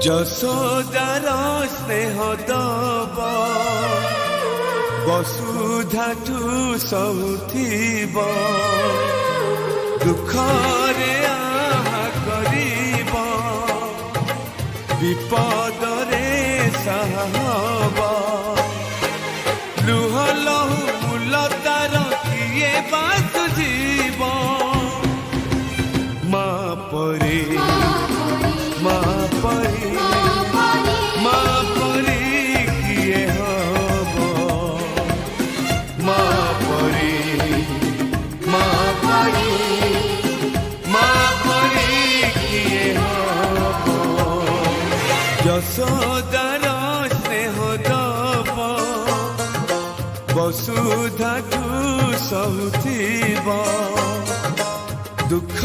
যশোদার স্নেহ দব বসুধাঠু সহুথিব দুঃখরে আহা করিব বিপদরে সাহব লুহ লহু মূলতার কিয়ে বাসুজিব মা পরে মা পরে মা পরে কিয়ে হব মা পরে মা পরে মা পরে কিয়ে হব যশোদার স্নেহ দব বসুধাঠু সহুথিব দুঃখ